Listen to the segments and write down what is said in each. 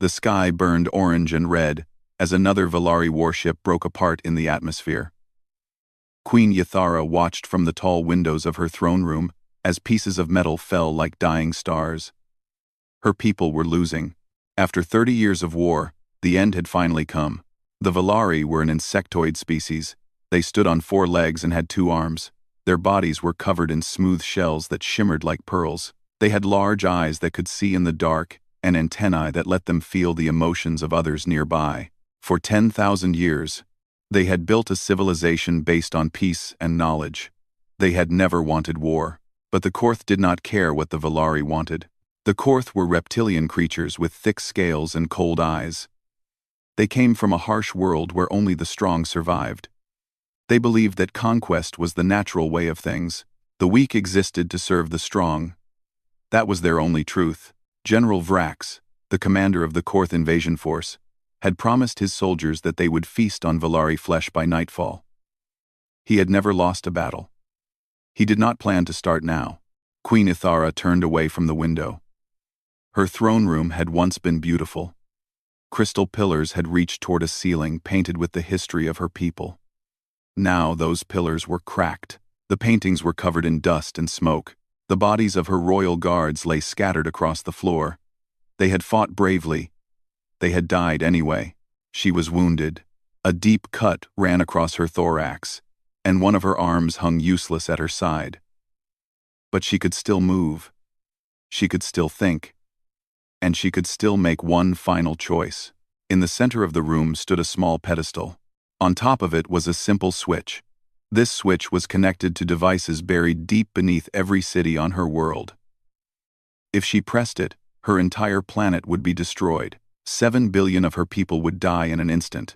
The sky burned orange and red as another Valari warship broke apart in the atmosphere. Queen Yathara watched from the tall windows of her throne room as pieces of metal fell like dying stars. Her people were losing. After 30 years of war, the end had finally come. The Valari were an insectoid species. They stood on 4 legs and had 2 arms. Their bodies were covered in smooth shells that shimmered like pearls. They had large eyes that could see in the dark and antennae that let them feel the emotions of others nearby. For 10,000 years, they had built a civilization based on peace and knowledge. They had never wanted war, but the Korth did not care what the Valari wanted. The Korth were reptilian creatures with thick scales and cold eyes. They came from a harsh world where only the strong survived. They believed that conquest was the natural way of things. The weak existed to serve the strong. That was their only truth. General Vrax, the commander of the Korth invasion force, had promised his soldiers that they would feast on Valari flesh by nightfall. He had never lost a battle. He did not plan to start now. Queen Ithara turned away from the window. Her throne room had once been beautiful. Crystal pillars had reached toward a ceiling painted with the history of her people. Now those pillars were cracked. The paintings were covered in dust and smoke. The bodies of her royal guards lay scattered across the floor. They had fought bravely. They had died anyway. She was wounded. A deep cut ran across her thorax, and one of her arms hung useless at her side. But she could still move. She could still think. And she could still make one final choice. In the center of the room stood a small pedestal. On top of it was a simple switch. This switch was connected to devices buried deep beneath every city on her world. If she pressed it, her entire planet would be destroyed. 7 billion of her people would die in an instant.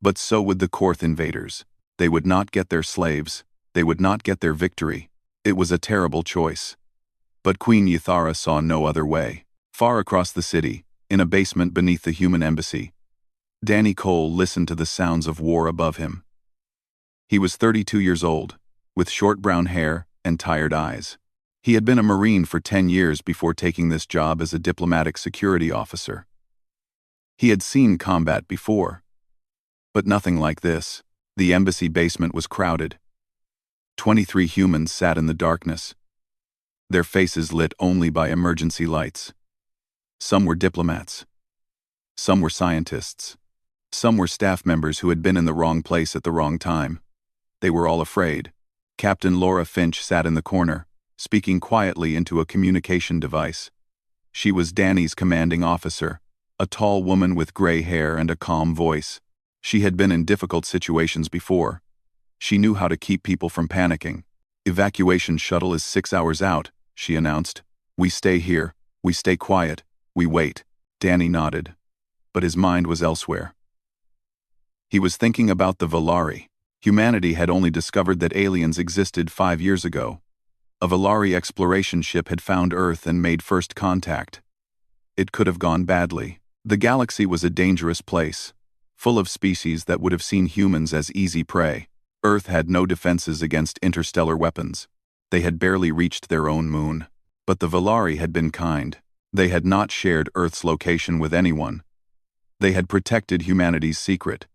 But so would the Korth invaders. They would not get their slaves. They would not get their victory. It was a terrible choice. But Queen Yathara saw no other way. Far across the city, in a basement beneath the human embassy, Danny Cole listened to the sounds of war above him. He was 32 years old, with short brown hair and tired eyes. He had been a Marine for 10 years before taking this job as a diplomatic security officer. He had seen combat before, but nothing like this. The embassy basement was crowded. 23 humans sat in the darkness, their faces lit only by emergency lights. Some were diplomats. Some were scientists. Some were staff members who had been in the wrong place at the wrong time. They were all afraid. Captain Laura Finch sat in the corner, speaking quietly into a communication device. She was Danny's commanding officer, a tall woman with gray hair and a calm voice. She had been in difficult situations before. She knew how to keep people from panicking. "Evacuation shuttle is 6 hours out," she announced. "We stay here. We stay quiet. We wait." Danny nodded, but his mind was elsewhere. He was thinking about the Valari. Humanity had only discovered that aliens existed 5 years ago. A Valari exploration ship had found Earth and made first contact. It could have gone badly. The galaxy was a dangerous place, full of species that would have seen humans as easy prey. Earth had no defenses against interstellar weapons. They had barely reached their own moon. But the Valari had been kind. They had not shared Earth's location with anyone. They had protected humanity's secret.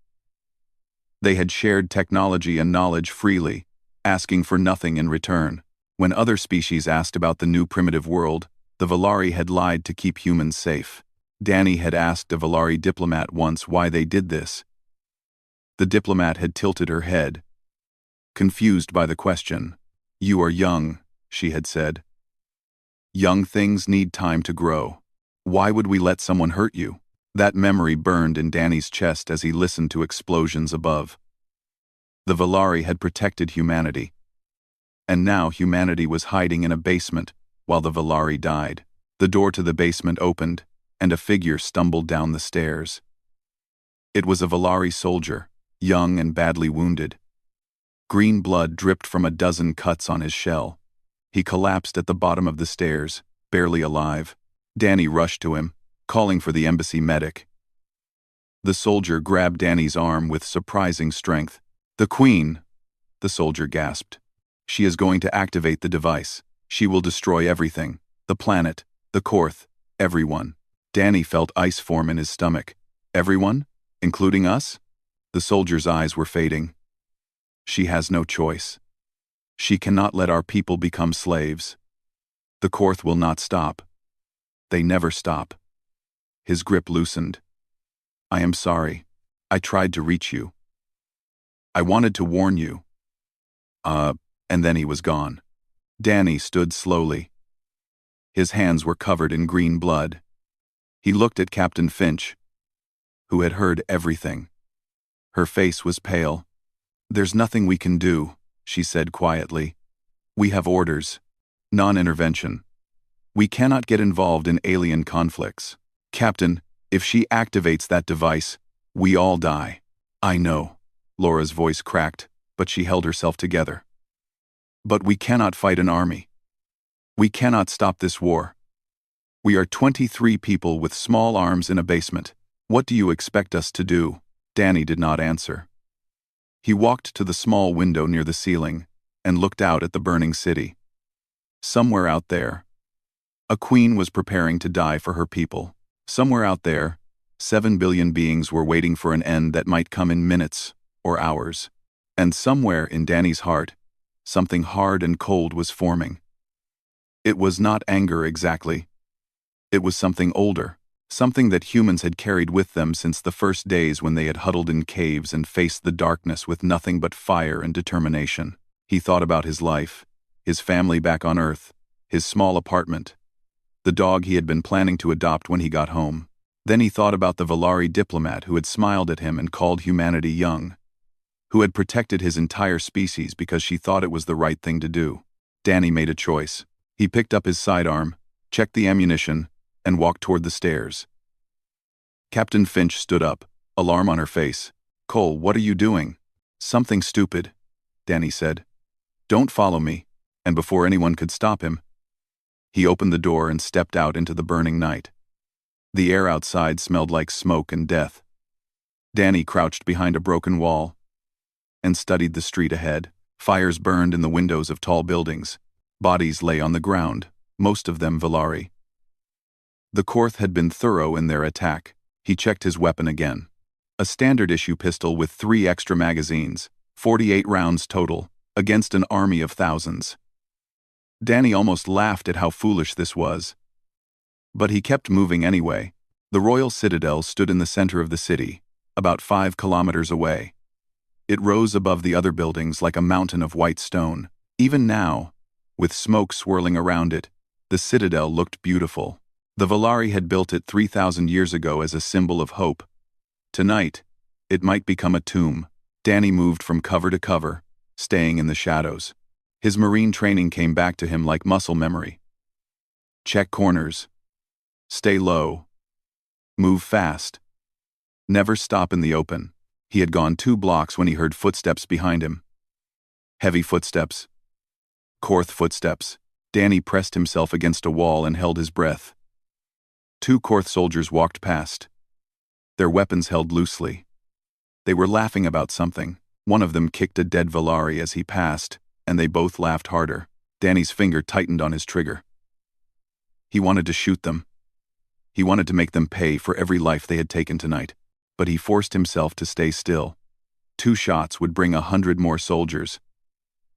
They had shared technology and knowledge freely, asking for nothing in return. When other species asked about the new primitive world, the Valari had lied to keep humans safe. Danny had asked a Valari diplomat once why they did this. The diplomat had tilted her head, confused by the question. "You are young," she had said. "Young things need time to grow. Why would we let someone hurt you?" That memory burned in Danny's chest as he listened to explosions above. The Valari had protected humanity. And now humanity was hiding in a basement while the Valari died. The door to the basement opened, and a figure stumbled down the stairs. It was a Valari soldier, young and badly wounded. Green blood dripped from a dozen cuts on his shell. He collapsed at the bottom of the stairs, barely alive. Danny rushed to him, calling for the embassy medic. The soldier grabbed Danny's arm with surprising strength. "The Queen," the soldier gasped. "She is going to activate the device. She will destroy everything. The planet, the Korth, everyone." Danny felt ice form in his stomach. Everyone? Including us? The soldier's eyes were fading. She has no choice. She cannot let our people become slaves. The Korth will not stop. They never stop. His grip loosened. I am sorry. I tried to reach you. I wanted to warn you. And then he was gone. Danny stood slowly. His hands were covered in green blood. He looked at Captain Finch, who had heard everything. Her face was pale. There's nothing we can do, she said quietly. We have orders. Non-intervention. We cannot get involved in alien conflicts. Captain, if she activates that device, we all die. I know. Laura's voice cracked, but she held herself together. But we cannot fight an army. We cannot stop this war. We are 23 people with small arms in a basement. What do you expect us to do? Danny did not answer. He walked to the small window near the ceiling and looked out at the burning city. Somewhere out there, a queen was preparing to die for her people. Somewhere out there, 7 billion beings were waiting for an end that might come in minutes or hours. And somewhere in Danny's heart, something hard and cold was forming. It was not anger exactly. It was something older, something that humans had carried with them since the first days when they had huddled in caves and faced the darkness with nothing but fire and determination. He thought about his life, his family back on Earth, his small apartment, the dog he had been planning to adopt when he got home. Then he thought about the Valari diplomat who had smiled at him and called humanity young, who had protected his entire species because she thought it was the right thing to do. Danny made a choice. He picked up his sidearm, checked the ammunition, and walked toward the stairs. Captain Finch stood up, alarm on her face. Cole, what are you doing? Something stupid, Danny said. Don't follow me. And before anyone could stop him, he opened the door and stepped out into the burning night. The air outside smelled like smoke and death. Danny crouched behind a broken wall and studied the street ahead. Fires burned in the windows of tall buildings. Bodies lay on the ground, most of them Valari. The Korth had been thorough in their attack. He checked his weapon again. A standard-issue pistol with 3 extra magazines, 48 rounds total, against an army of thousands. Danny almost laughed at how foolish this was. But he kept moving anyway. The Royal Citadel stood in the center of the city, about 5 kilometers away. It rose above the other buildings like a mountain of white stone. Even now, with smoke swirling around it, the citadel looked beautiful. The Valari had built it 3,000 years ago as a symbol of hope. Tonight, it might become a tomb. Danny moved from cover to cover, staying in the shadows. His marine training came back to him like muscle memory. Check corners. Stay low. Move fast. Never stop in the open. He had gone 2 blocks when he heard footsteps behind him. Heavy footsteps. Korth footsteps. Danny pressed himself against a wall and held his breath. 2 Korth soldiers walked past, their weapons held loosely. They were laughing about something. One of them kicked a dead Valari as he passed, and they both laughed harder. Danny's finger tightened on his trigger. He wanted to shoot them. He wanted to make them pay for every life they had taken tonight, but he forced himself to stay still. 2 shots would bring 100 more soldiers.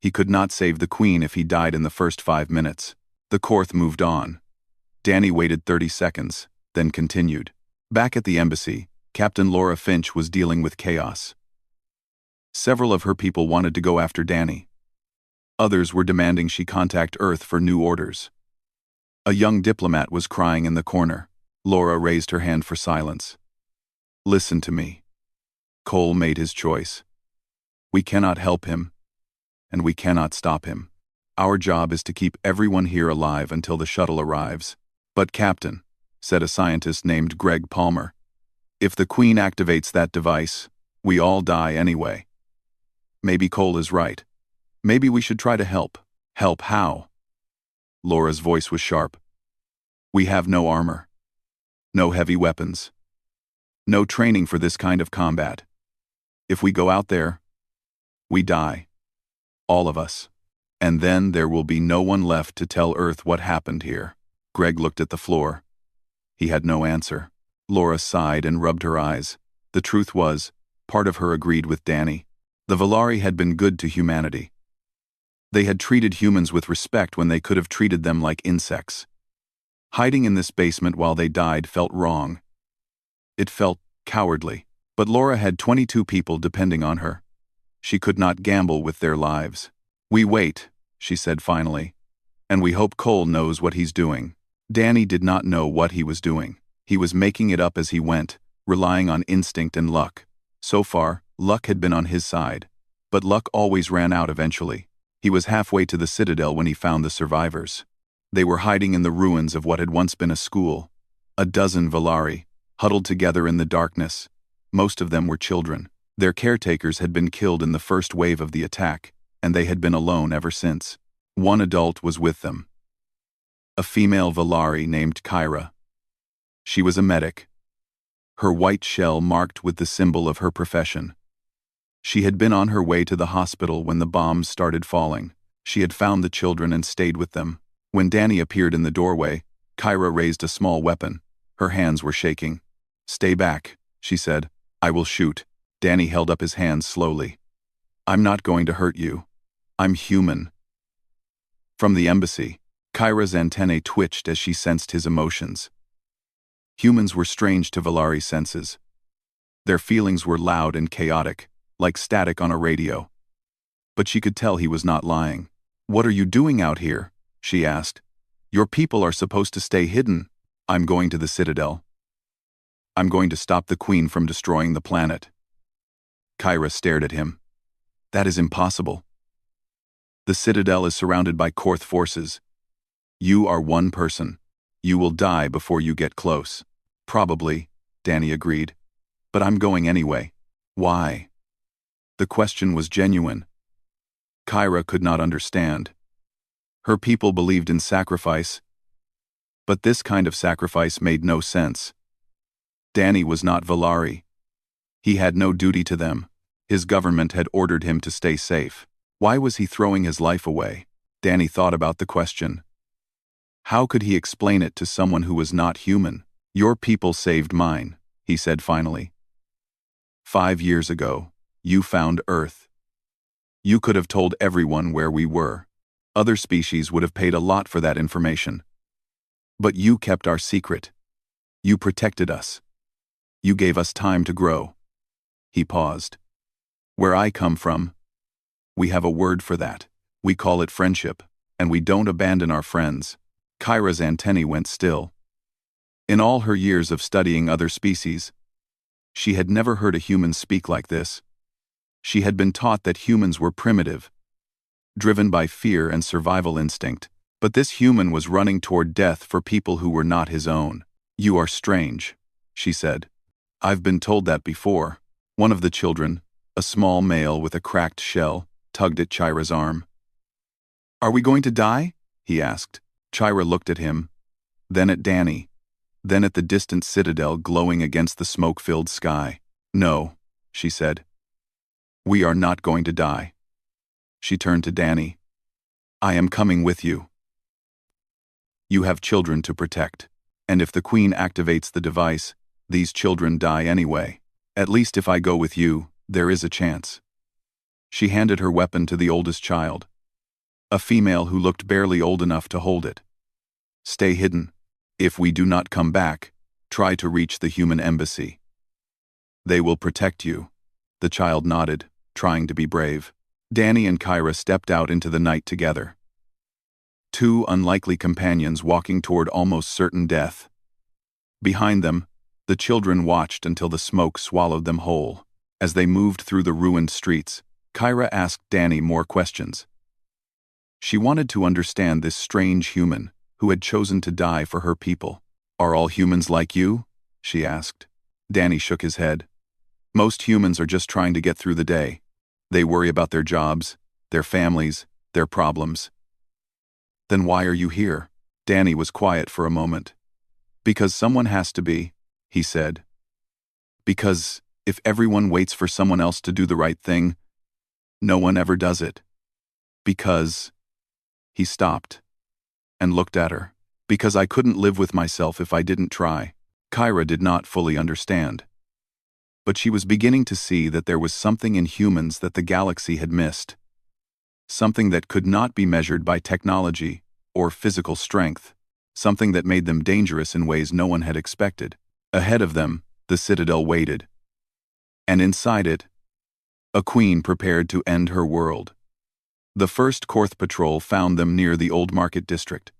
He could not save the Queen if he died in the first 5 minutes. The Korth moved on. Danny waited 30 seconds, then continued. Back at the embassy, Captain Laura Finch was dealing with chaos. Several of her people wanted to go after Danny. Others were demanding she contact Earth for new orders. A young diplomat was crying in the corner. Laura raised her hand for silence. Listen to me. Cole made his choice. We cannot help him, and we cannot stop him. Our job is to keep everyone here alive until the shuttle arrives. But Captain, said a scientist named Greg Palmer, if the Queen activates that device, we all die anyway. Maybe Cole is right. Maybe we should try to help. Help how? Laura's voice was sharp. We have no armor. No heavy weapons. No training for this kind of combat. If we go out there, we die. All of us. And then there will be no one left to tell Earth what happened here. Greg looked at the floor. He had no answer. Laura sighed and rubbed her eyes. The truth was, part of her agreed with Danny. The Valari had been good to humanity. They had treated humans with respect when they could have treated them like insects. Hiding in this basement while they died felt wrong. It felt cowardly. But Laura had 22 people depending on her. She could not gamble with their lives. "We wait," she said finally. "And we hope Cole knows what he's doing." Danny did not know what he was doing. He was making it up as he went, relying on instinct and luck. So far, luck had been on his side. But luck always ran out eventually. He was halfway to the Citadel when he found the survivors. They were hiding in the ruins of what had once been a school. A dozen Valari, huddled together in the darkness. Most of them were children. Their caretakers had been killed in the first wave of the attack, and they had been alone ever since. One adult was with them. A female Valari named Kyra. She was a medic. Her white shell marked with the symbol of her profession. She had been on her way to the hospital when the bombs started falling. She had found the children and stayed with them. When Danny appeared in the doorway, Kyra raised a small weapon. Her hands were shaking. "Stay back," she said. "I will shoot." Danny held up his hands slowly. "I'm not going to hurt you. I'm human." From the embassy, Kyra's antennae twitched as she sensed his emotions. Humans were strange to Valari's senses. Their feelings were loud and chaotic, like static on a radio. But she could tell he was not lying. "What are you doing out here?" she asked. "Your people are supposed to stay hidden." "I'm going to the Citadel. I'm going to stop the Queen from destroying the planet." Kyra stared at him. "That is impossible. The Citadel is surrounded by Korth forces. You are one person. You will die before you get close." "Probably," Danny agreed. "But I'm going anyway." "Why?" The question was genuine. Kyra could not understand. Her people believed in sacrifice, but this kind of sacrifice made no sense. Danny was not Valari. He had no duty to them. His government had ordered him to stay safe. Why was he throwing his life away? Danny thought about the question. How could he explain it to someone who was not human? "Your people saved mine," he said finally. 5 years ago, you found Earth. You could have told everyone where we were. Other species would have paid a lot for that information. But you kept our secret. You protected us. You gave us time to grow." He paused. "Where I come from, we have a word for that. We call it friendship, and we don't abandon our friends." Kyra's antennae went still. In all her years of studying other species, she had never heard a human speak like this. She had been taught that humans were primitive, driven by fear and survival instinct. But this human was running toward death for people who were not his own. "You are strange," she said. "I've been told that before." One of the children, a small male with a cracked shell, tugged at Kyra's arm. "Are we going to die?" he asked. Kyra looked at him, then at Danny, then at the distant citadel glowing against the smoke-filled sky. "No," she said. "We are not going to die." She turned to Danny. "I am coming with you. You have children to protect. And if the Queen activates the device, these children die anyway. At least if I go with you, there is a chance." She handed her weapon to the oldest child, a female who looked barely old enough to hold it. "Stay hidden. If we do not come back, try to reach the human embassy. They will protect you." The child nodded, trying to be brave. Danny and Kyra stepped out into the night together. Two unlikely companions walking toward almost certain death. Behind them, the children watched until the smoke swallowed them whole. As they moved through the ruined streets, Kyra asked Danny more questions. She wanted to understand this strange human who had chosen to die for her people. "Are all humans like you?" she asked. Danny shook his head. "Most humans are just trying to get through the day. They worry about their jobs, their families, their problems." "Then why are you here?" Danny was quiet for a moment. "Because someone has to be," he said. "Because if everyone waits for someone else to do the right thing, no one ever does it. Because..." He stopped and looked at her. Because I couldn't live with myself if I didn't try. Kyra did not fully understand. But she was beginning to see that there was something in humans that the galaxy had missed. Something that could not be measured by technology or physical strength. Something that made them dangerous in ways no one had expected. Ahead of them, the Citadel waited. And inside it, a queen prepared to end her world. The first Korth patrol found them near the Old Market District.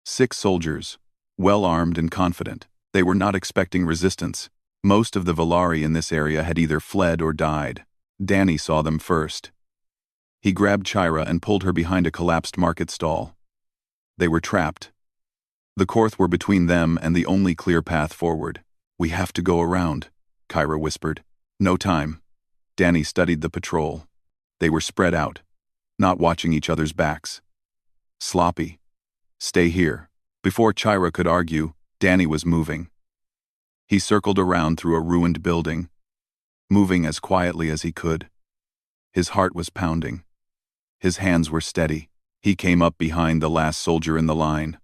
6 soldiers, well-armed and confident. They were not expecting resistance. Most of the Valari in this area had either fled or died. Danny saw them first. He grabbed Kyra and pulled her behind a collapsed market stall. They were trapped. The Korth were between them and the only clear path forward. "We have to go around," Kyra whispered. "No time." Danny studied the patrol. They were spread out, not watching each other's backs. Sloppy. "Stay here." Before Kyra could argue, Danny was moving. He circled around through a ruined building, moving as quietly as he could. His heart was pounding. His hands were steady. He came up behind the last soldier in the line.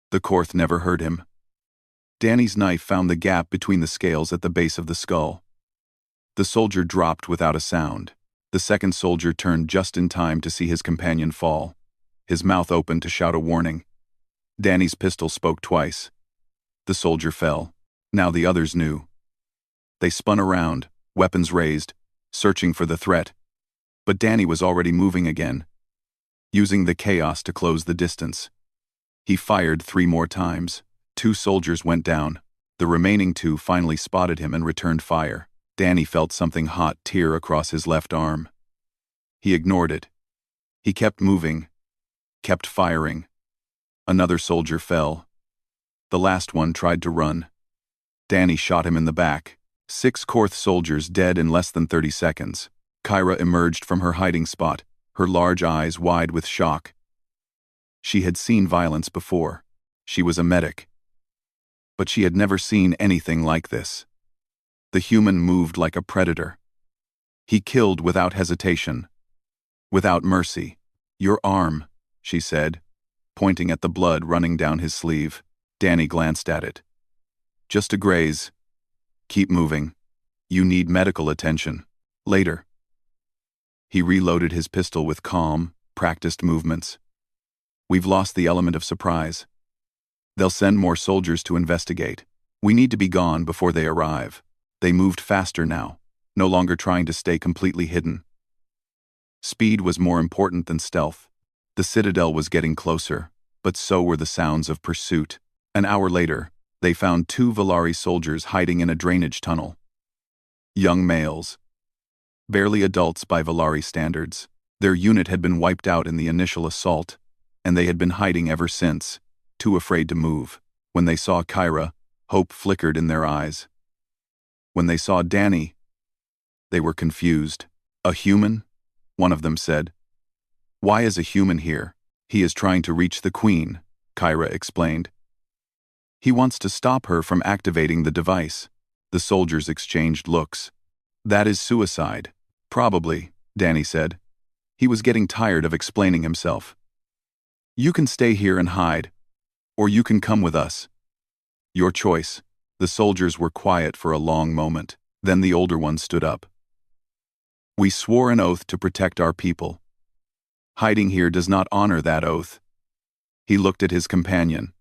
The Korth never heard him. Danny's knife found the gap between the scales at the base of the skull. The soldier dropped without a sound. The second soldier turned just in time to see his companion fall. His mouth opened to shout a warning. Danny's pistol spoke twice. The soldier fell. Now the others knew. They spun around, weapons raised, searching for the threat. But Danny was already moving again, using the chaos to close the distance. He fired 3 more times. 2 soldiers went down. The remaining 2 finally spotted him and returned fire. Danny felt something hot tear across his left arm. He ignored it. He kept moving, kept firing. Another soldier fell. The last one tried to run. Danny shot him in the back. 6 Korth soldiers dead in less than 30 seconds. Kyra emerged from her hiding spot, her large eyes wide with shock. She had seen violence before. She was a medic. But she had never seen anything like this. The human moved like a predator. He killed without hesitation, without mercy. "Your arm," she said, pointing at the blood running down his sleeve. Danny glanced at it. "Just a graze. Keep moving. You need medical attention. Later." He reloaded his pistol with calm, practiced movements. "We've lost the element of surprise. They'll send more soldiers to investigate. We need to be gone before they arrive." They moved faster now, no longer trying to stay completely hidden. Speed was more important than stealth. The Citadel was getting closer, but so were the sounds of pursuit. An hour later, they found 2 Valari soldiers hiding in a drainage tunnel. Young males. Barely adults by Valari standards. Their unit had been wiped out in the initial assault, and they had been hiding ever since, too afraid to move. When they saw Kyra, hope flickered in their eyes. When they saw Danny, they were confused. "A human?" one of them said. "Why is a human here?" "He is trying to reach the Queen," Kyra explained. "He wants to stop her from activating the device." The soldiers exchanged looks. "That is suicide." "Probably," Danny said. He was getting tired of explaining himself. "You can stay here and hide, or you can come with us. Your choice." The soldiers were quiet for a long moment. Then the older one stood up. "We swore an oath to protect our people. Hiding here does not honor that oath." He looked at his companion.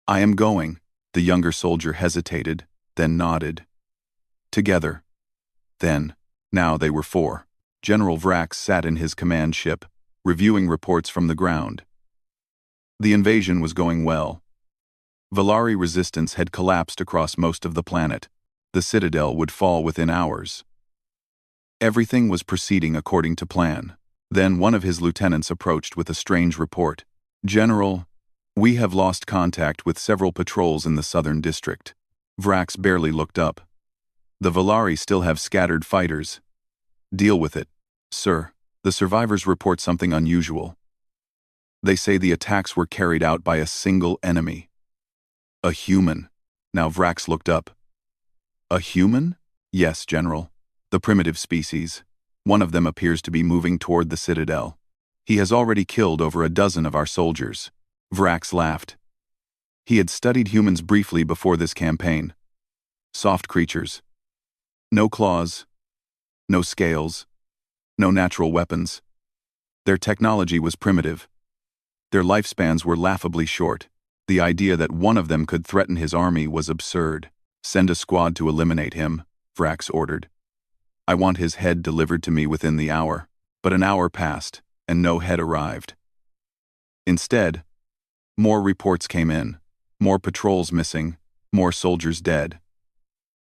"I am going." The younger soldier hesitated, then nodded. "Together." Then, now they were 4. General Vrax sat in his command ship, reviewing reports from the ground. The invasion was going well. Valari resistance had collapsed across most of the planet. The Citadel would fall within hours. Everything was proceeding according to plan. Then one of his lieutenants approached with a strange report. "General, we have lost contact with several patrols in the southern district." Vrax barely looked up. "The Valari still have scattered fighters." "Deal with it." "Sir, the survivors report something unusual. They say the attacks were carried out by a single enemy. A human." Now Vrax looked up. "A human?" "Yes, General. The primitive species. One of them appears to be moving toward the Citadel. He has already killed over a dozen of our soldiers." Vrax laughed. He had studied humans briefly before this campaign. Soft creatures. No claws. No scales. No natural weapons. Their technology was primitive. Their lifespans were laughably short. The idea that one of them could threaten his army was absurd. Send a squad to eliminate him, Vrax ordered. I want his head delivered to me within the hour. But an hour passed, and no head arrived. Instead, more reports came in. More patrols missing, more soldiers dead.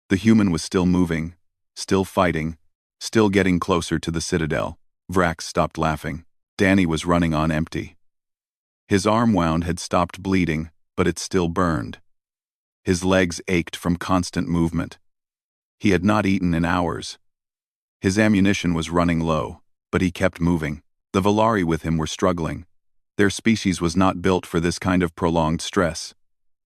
The human was still moving, still fighting, still getting closer to the citadel. Vrax stopped laughing. Danny was running on empty. His arm wound had stopped bleeding, but it still burned. His legs ached from constant movement. He had not eaten in hours. His ammunition was running low, but he kept moving. The Volari with him were struggling. Their species was not built for this kind of prolonged stress.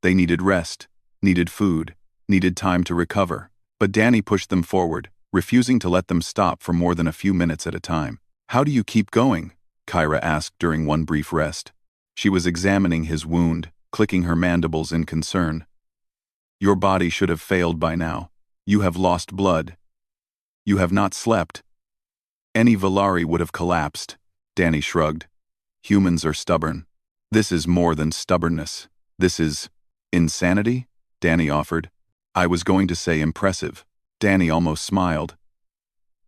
They needed rest, needed food, needed time to recover. But Danny pushed them forward, refusing to let them stop for more than a few minutes at a time. How do you keep going? Kyra asked during one brief rest. She was examining his wound, clicking her mandibles in concern. Your body should have failed by now. You have lost blood. You have not slept. Any Volari would have collapsed. Danny shrugged. Humans are stubborn. This is more than stubbornness. This is insanity? Danny offered. I was going to say impressive. Danny almost smiled.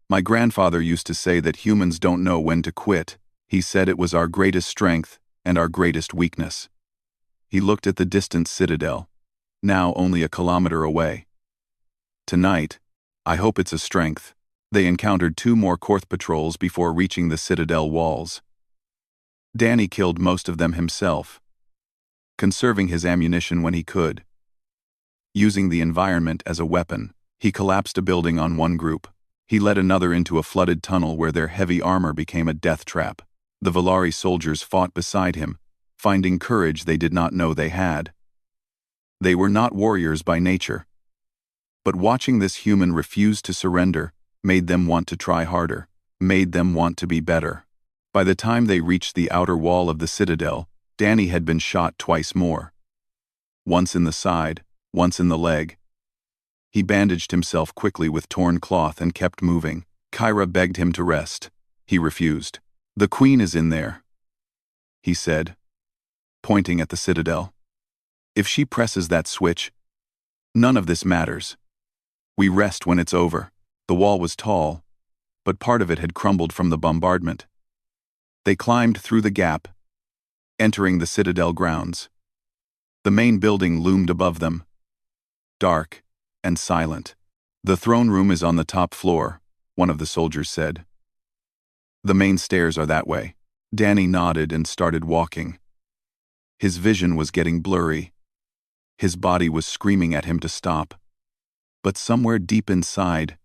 My grandfather used to say that humans don't know when to quit. He said it was our greatest strength and our greatest weakness. He looked at the distant citadel, now only a kilometer away. Tonight, I hope it's a strength. They encountered 2 more Korth patrols before reaching the citadel walls. Danny killed most of them himself, conserving his ammunition when he could. Using the environment as a weapon, he collapsed a building on one group. He led another into a flooded tunnel where their heavy armor became a death trap. The Volari soldiers fought beside him, finding courage they did not know they had. They were not warriors by nature. But watching this human refuse to surrender made them want to try harder, made them want to be better. By the time they reached the outer wall of the citadel, Danny had been shot twice more. Once in the side, once in the leg. He bandaged himself quickly with torn cloth and kept moving. Kyra begged him to rest. He refused. The queen is in there, he said, pointing at the citadel. If she presses that switch, none of this matters. We rest when it's over. The wall was tall, but part of it had crumbled from the bombardment. They climbed through the gap, entering the citadel grounds. The main building loomed above them, dark and silent. The throne room is on the top floor, one of the soldiers said. The main stairs are that way. Danny nodded and started walking. His vision was getting blurry. His body was screaming at him to stop. But somewhere deep inside,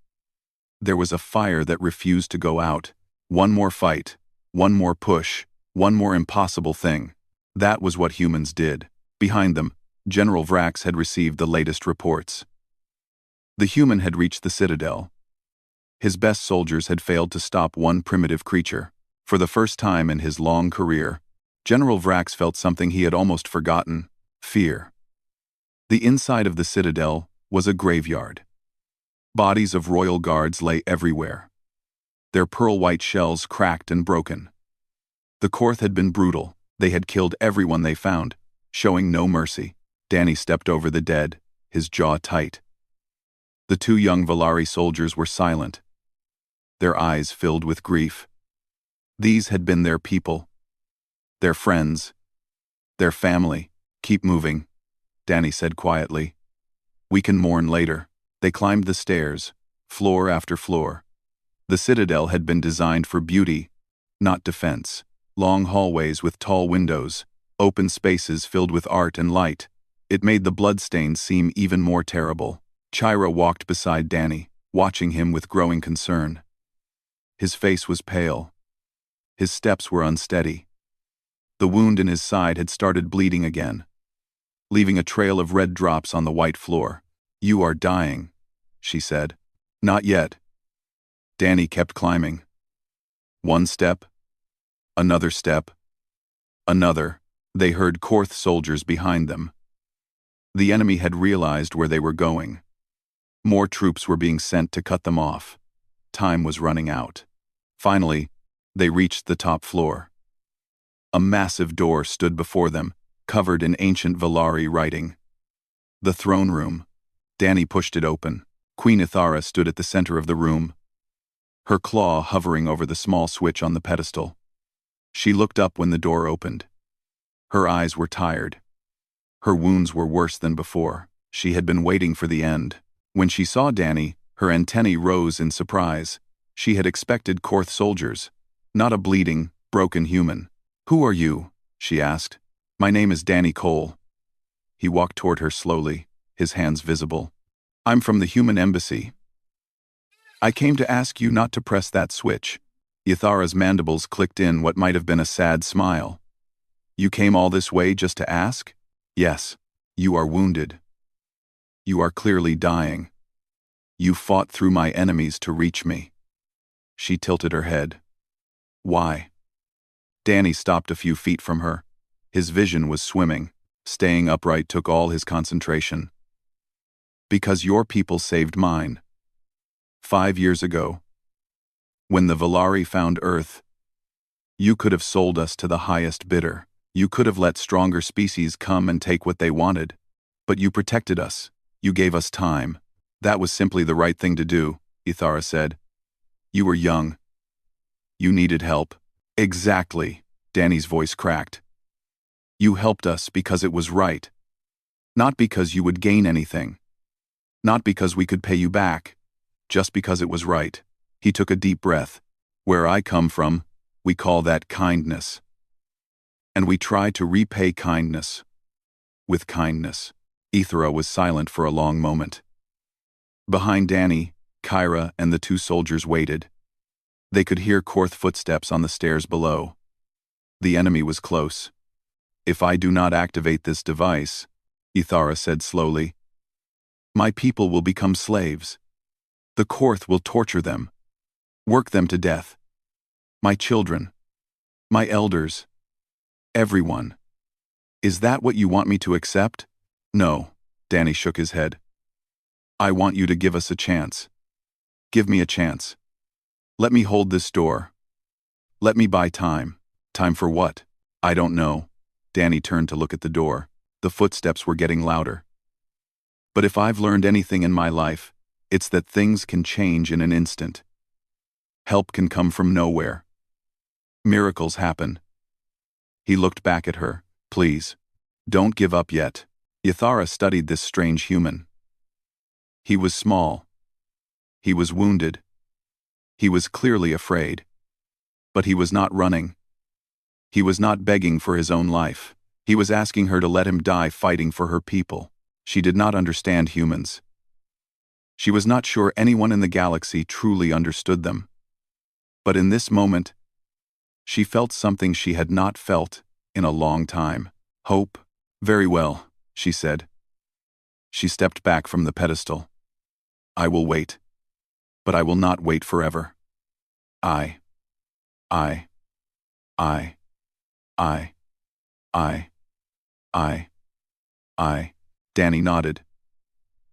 there was a fire that refused to go out. One more fight, one more push, one more impossible thing. That was what humans did. Behind them, General Vrax had received the latest reports. The human had reached the citadel. His best soldiers had failed to stop one primitive creature. For the first time in his long career, General Vrax felt something he had almost forgotten: fear. The inside of the citadel was a graveyard. Bodies of royal guards lay everywhere. Their pearl-white shells cracked and broken. The Korth had been brutal. They had killed everyone they found, showing no mercy. Danny stepped over the dead, his jaw tight. The 2 young Volari soldiers were silent, their eyes filled with grief. These had been their people, their friends, their family. Keep moving, Danny said quietly. We can mourn later. They climbed the stairs, floor after floor. The citadel had been designed for beauty, not defense. Long hallways with tall windows, open spaces filled with art and light. It made the bloodstains seem even more terrible. Kyra walked beside Danny, watching him with growing concern. His face was pale. His steps were unsteady. The wound in his side had started bleeding again, leaving a trail of red drops on the white floor. You are dying, she said. Not yet. Danny kept climbing. One step, another step, another. They heard Korth soldiers behind them. The enemy had realized where they were going. More troops were being sent to cut them off. Time was running out. Finally, they reached the top floor. A massive door stood before them, covered in ancient Valari writing. The throne room. Danny pushed it open. Queen Ithara stood at the center of the room, her claw hovering over the small switch on the pedestal. She looked up when the door opened. Her eyes were tired. Her wounds were worse than before. She had been waiting for the end. When she saw Danny, her antennae rose in surprise. She had expected Korth soldiers, not a bleeding, broken human. "Who are you?" she asked. "My name is Danny Cole." He walked toward her slowly, his hands visible. "I'm from the human embassy. I came to ask you not to press that switch." Ithara's mandibles clicked in what might have been a sad smile. "You came all this way just to ask?" "Yes. You are wounded. You are clearly dying. You fought through my enemies to reach me." She tilted her head. "Why?" Danny stopped a few feet from her. His vision was swimming. Staying upright took all his concentration. "Because your people saved mine. 5 years ago, when the Valari found Earth, you could have sold us to the highest bidder. You could have let stronger species come and take what they wanted. But you protected us. You gave us time. That was simply the right thing to do," Ithara said. "You were young. You needed help." "Exactly," Danny's voice cracked. "You helped us because it was right. Not because you would gain anything. Not because we could pay you back. Just because it was right." He took a deep breath. "Where I come from, we call that kindness. And we try to repay kindness with kindness." Ithara was silent for a long moment. Behind Danny, Kyra and the two soldiers waited. They could hear Korth footsteps on the stairs below. The enemy was close. "If I do not activate this device," Ithara said slowly, "my people will become slaves. The Korth will torture them, work them to death. My children, my elders, everyone. Is that what you want me to accept?" "No," Danny shook his head. "I want you to give us a chance. Give me a chance. Let me hold this door. Let me buy time." "Time for what?" "I don't know." Danny turned to look at the door. The footsteps were getting louder. "But if I've learned anything in my life, it's that things can change in an instant. Help can come from nowhere. Miracles happen." He looked back at her. "Please, don't give up yet." Ithara studied this strange human. He was small. He was wounded. He was clearly afraid. But he was not running. He was not begging for his own life. He was asking her to let him die fighting for her people. She did not understand humans. She was not sure anyone in the galaxy truly understood them. But in this moment, she felt something she had not felt in a long time. Hope. "Very well," she said. She stepped back from the pedestal. "I will wait. But I will not wait forever. I. I. I. I. I. I. I." Danny nodded.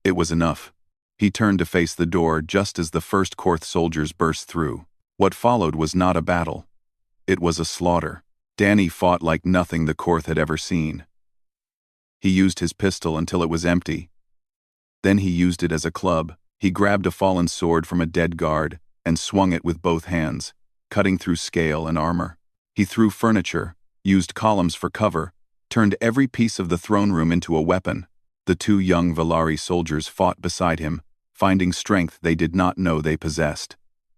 It was enough. He turned to face the door just as the first Korth soldiers burst through. What followed was not a battle. It was a slaughter. Danny fought like nothing the Korth had ever seen. He used his pistol until it was empty. Then he used it as a club. He grabbed a fallen sword from a dead guard and swung it with both hands, cutting through scale and armor. He threw furniture, used columns for cover, turned every piece of the throne room into a weapon. The two young Valari soldiers fought beside him, finding strength they did not know they possessed.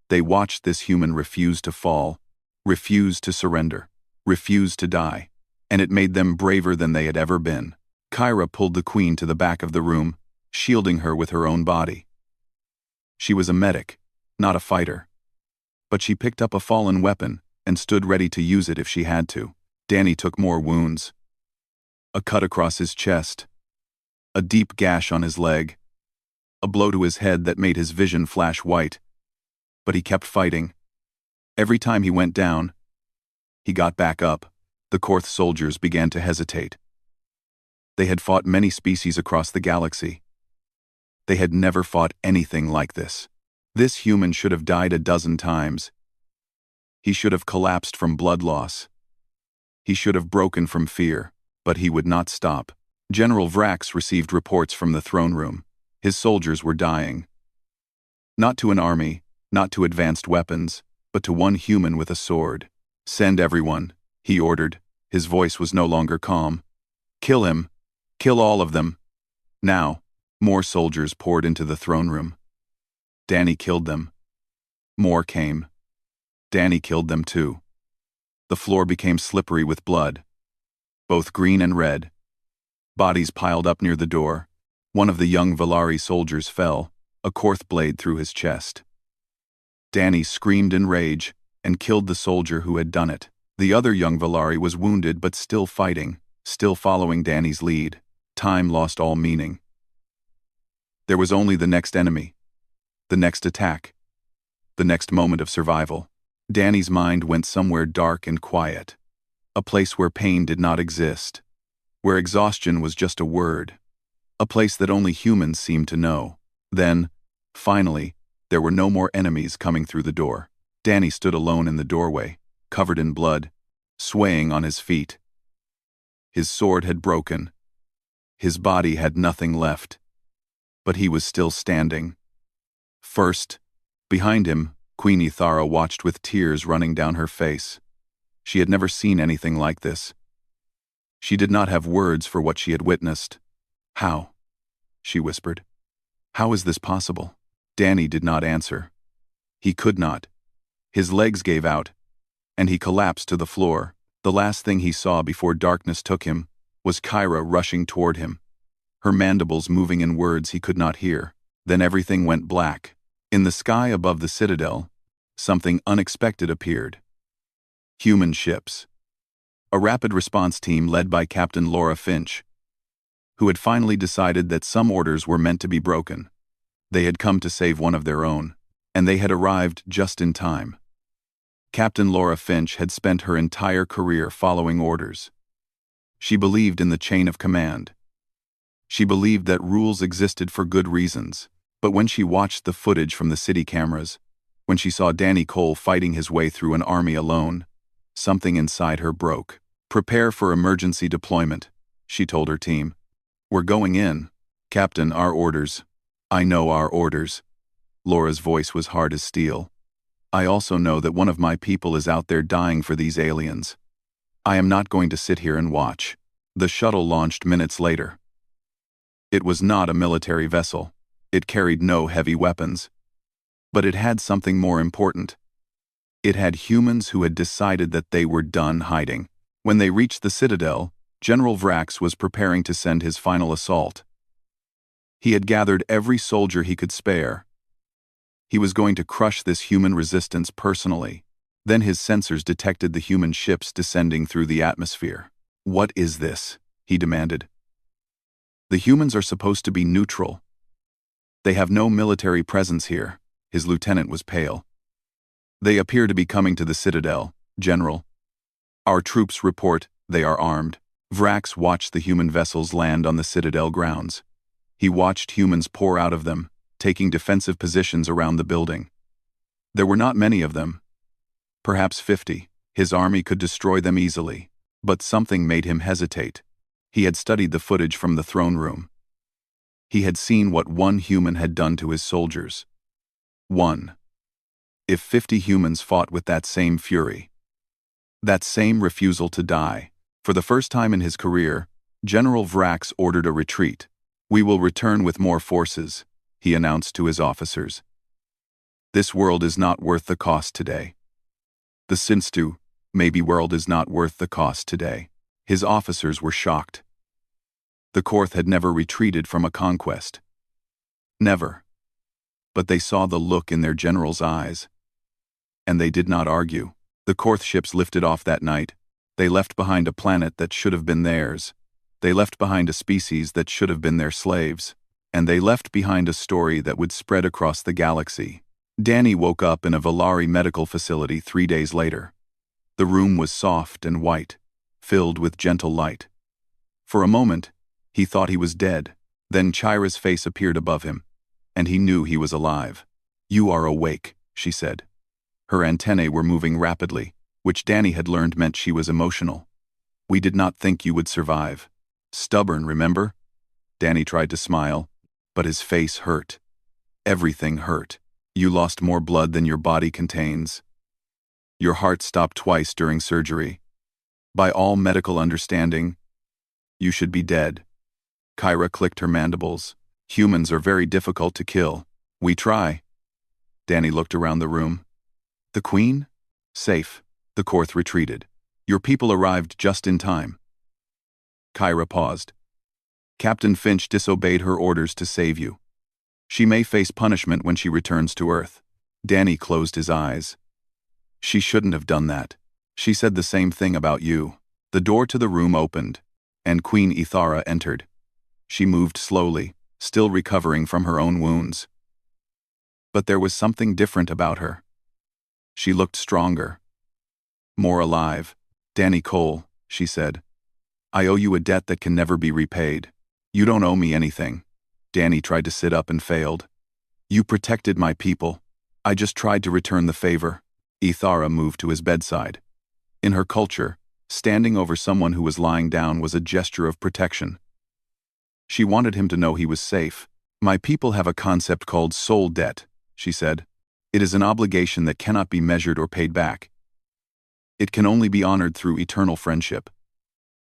They watched this human refuse to fall, refuse to surrender, refuse to die, and it made them braver than they had ever been. Kyra pulled the queen to the back of the room, shielding her with her own body. She was a medic, not a fighter. But she picked up a fallen weapon and stood ready to use it if she had to. Danny took more wounds. A cut across his chest. A deep gash on his leg. A blow to his head that made his vision flash white. But he kept fighting. Every time he went down, he got back up. The Korth soldiers began to hesitate. They had fought many species across the galaxy. They had never fought anything like this. This human should have died a dozen times. He should have collapsed from blood loss. He should have broken from fear, but he would not stop. General Vrax received reports from the throne room. His soldiers were dying. Not to an army, not to advanced weapons, but to one human with a sword. "Send everyone," he ordered. His voice was no longer calm. "Kill him. Kill all of them. Now." More soldiers poured into the throne room. Danny killed them. More came. Danny killed them too. The floor became slippery with blood, both green and red. Bodies piled up near the door. One of the young Valari soldiers fell, a Korth blade through his chest. Danny screamed in rage and killed the soldier who had done it. The other young Valari was wounded but still fighting, still following Danny's lead. Time lost all meaning. There was only the next enemy, the next attack, the next moment of survival. Danny's mind went somewhere dark and quiet, a place where pain did not exist, where exhaustion was just a word, a place that only humans seemed to know. Then, finally, there were no more enemies coming through the door. Danny stood alone in the doorway, covered in blood, swaying on his feet. His sword had broken. His body had nothing left. But he was still standing. First, behind him, Queen Ithara watched with tears running down her face. She had never seen anything like this. She did not have words for what she had witnessed. "How?" she whispered. "How is this possible?" Danny did not answer. He could not. His legs gave out, and he collapsed to the floor. The last thing he saw before darkness took him was Kyra rushing toward him, her mandibles moving in words he could not hear. Then everything went black. In the sky above the citadel, something unexpected appeared. Human ships. A rapid response team led by Captain Laura Finch, who had finally decided that some orders were meant to be broken. They had come to save one of their own, and they had arrived just in time. Captain Laura Finch had spent her entire career following orders. She believed in the chain of command. She believed that rules existed for good reasons. But when she watched the footage from the city cameras, when she saw Danny Cole fighting his way through an army alone, something inside her broke. "Prepare for emergency deployment," she told her team. "We're going in. Captain, our orders." "I know our orders." Laura's voice was hard as steel. "I also know that one of my people is out there dying for these aliens. I am not going to sit here and watch." The shuttle launched minutes later. It was not a military vessel. It carried no heavy weapons. But it had something more important. It had humans who had decided that they were done hiding. When they reached the citadel, General Vrax was preparing to send his final assault. He had gathered every soldier he could spare. He was going to crush this human resistance personally. Then his sensors detected the human ships descending through the atmosphere. "What is this?" he demanded. "The humans are supposed to be neutral. They have no military presence here." His lieutenant was pale. "They appear to be coming to the citadel, General. Our troops report they are armed." Vrax watched the human vessels land on the citadel grounds. He watched humans pour out of them, taking defensive positions around the building. There were not many of them. Perhaps 50. His army could destroy them easily. But something made him hesitate. He had studied the footage from the throne room. He had seen what one human had done to his soldiers. One. If 50 humans fought with that same fury, that same refusal to die, for the first time in his career, General Vrax ordered a retreat. "We will return with more forces," he announced to his officers. "This world is not worth the cost today. The Sinstu, maybe world is not worth the cost today." His officers were shocked. The Korth had never retreated from a conquest. Never. But they saw the look in their general's eyes. And they did not argue. The Korth ships lifted off that night. They left behind a planet that should have been theirs. They left behind a species that should have been their slaves. And they left behind a story that would spread across the galaxy. Danny woke up in a Valari medical facility 3 days later. The room was soft and white, filled with gentle light. For a moment, He thought he was dead. Then Chira's face appeared above him, and he knew he was alive. "You are awake," she said. Her antennae were moving rapidly, which Danny had learned meant she was emotional. "We did not think you would survive. Stubborn, remember?" Danny tried to smile, but his face hurt. Everything hurt. "You lost more blood than your body contains. Your heart stopped twice during surgery. By all medical understanding, you should be dead." Kyra clicked her mandibles. "Humans are very difficult to kill. We try." Danny looked around the room. "The Queen? Safe." The Korth retreated. "Your people arrived just in time." Kyra paused. "Captain Finch disobeyed her orders to save you. She may face punishment when she returns to Earth." Danny closed his eyes. "She shouldn't have done that. She said the same thing about you." The door to the room opened, and Queen Ithara entered. She moved slowly, still recovering from her own wounds. But there was something different about her. She looked stronger, more alive. "Danny Cole," she said, "I owe you a debt that can never be repaid." "You don't owe me anything." Danny tried to sit up and failed. "You protected my people. I just tried to return the favor." Ithara moved to his bedside. In her culture, standing over someone who was lying down was a gesture of protection. She wanted him to know he was safe. "My people have a concept called soul debt," she said. "It is an obligation that cannot be measured or paid back. It can only be honored through eternal friendship.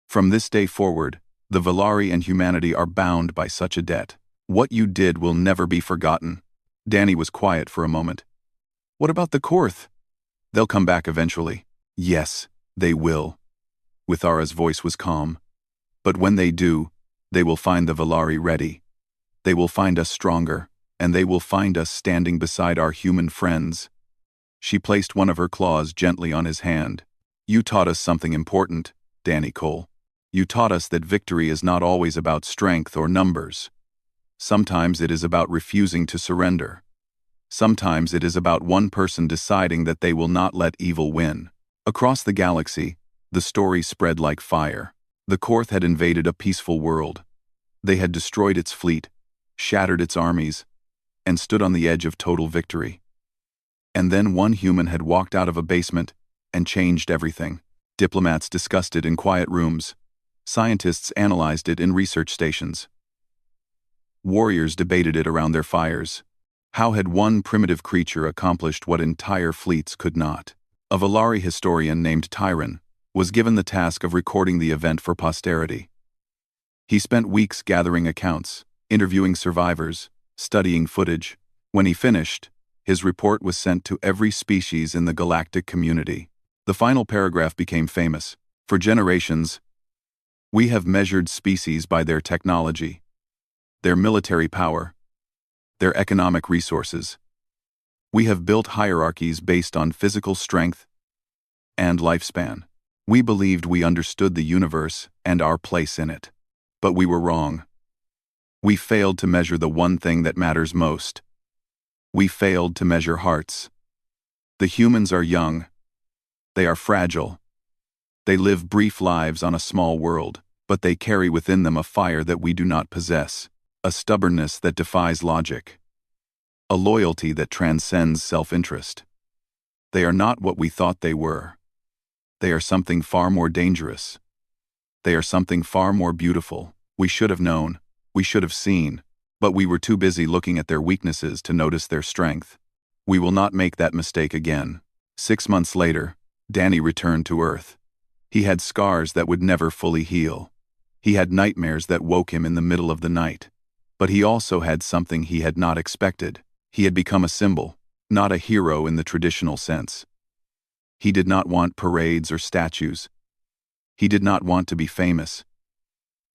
From this day forward, the Valari and humanity are bound by such a debt. What you did will never be forgotten." Danny was quiet for a moment. "What about the Korth? They'll come back eventually." "Yes, they will." Withara's voice was calm. "But when they do, they will find the Valari ready. They will find us stronger, and they will find us standing beside our human friends." She placed one of her claws gently on his hand. "You taught us something important, Danny Cole. You taught us that victory is not always about strength or numbers. Sometimes it is about refusing to surrender. Sometimes it is about one person deciding that they will not let evil win." Across the galaxy, the story spread like fire. The Korth had invaded a peaceful world. They had destroyed its fleet, shattered its armies, and stood on the edge of total victory. And then one human had walked out of a basement and changed everything. Diplomats discussed it in quiet rooms. Scientists analyzed it in research stations. Warriors debated it around their fires. How had one primitive creature accomplished what entire fleets could not? A Valari historian named Tyron was given the task of recording the event for posterity. He spent weeks gathering accounts, interviewing survivors, studying footage. When he finished, his report was sent to every species in the galactic community. The final paragraph became famous. "For generations, we have measured species by their technology, their military power, their economic resources. We have built hierarchies based on physical strength and lifespan. We believed we understood the universe and our place in it. But we were wrong. We failed to measure the one thing that matters most. We failed to measure hearts. The humans are young. They are fragile. They live brief lives on a small world, but they carry within them a fire that we do not possess, a stubbornness that defies logic, a loyalty that transcends self-interest. They are not what we thought they were. They are something far more dangerous. They are something far more beautiful. We should have known. We should have seen. But we were too busy looking at their weaknesses to notice their strength. We will not make that mistake again." 6 months later, Danny returned to Earth. He had scars that would never fully heal. He had nightmares that woke him in the middle of the night. But he also had something he had not expected. He had become a symbol, not a hero in the traditional sense. He did not want parades or statues. He did not want to be famous.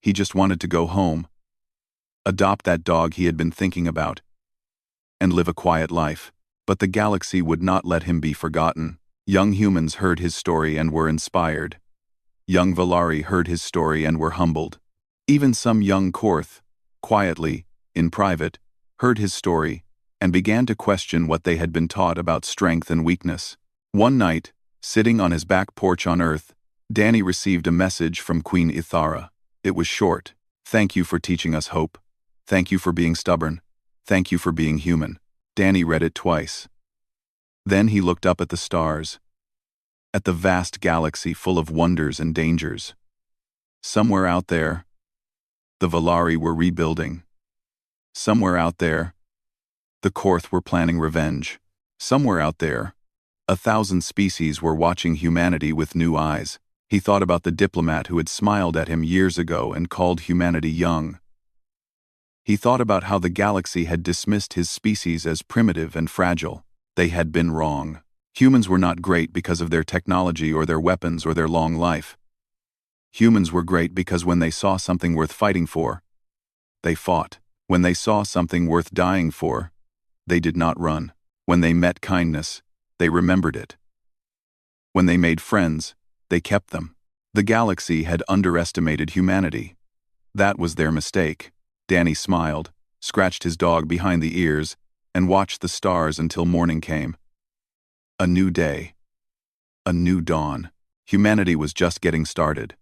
He just wanted to go home, adopt that dog he had been thinking about, and live a quiet life. But the galaxy would not let him be forgotten. Young humans heard his story and were inspired. Young Valari heard his story and were humbled. Even some young Korth, quietly, in private, heard his story and began to question what they had been taught about strength and weakness. One night, sitting on his back porch on Earth, Danny received a message from Queen Ithara. It was short, Thank you for teaching us hope. Thank you for being stubborn. Thank you for being human. Danny read it twice. Then he looked up at the stars, at the vast galaxy full of wonders and dangers. Somewhere out there, the Valari were rebuilding. Somewhere out there, the Korth were planning revenge. Somewhere out there, 1,000 species were watching humanity with new eyes. He thought about the diplomat who had smiled at him years ago and called humanity young. He thought about how the galaxy had dismissed his species as primitive and fragile. They had been wrong. Humans were not great because of their technology or their weapons or their long life. Humans were great because when they saw something worth fighting for, they fought. When they saw something worth dying for, they did not run. When they met kindness, they remembered it. When they made friends, they kept them. The galaxy had underestimated humanity. That was their mistake. Danny smiled, scratched his dog behind the ears, and watched the stars until morning came. A new day. A new dawn. Humanity was just getting started.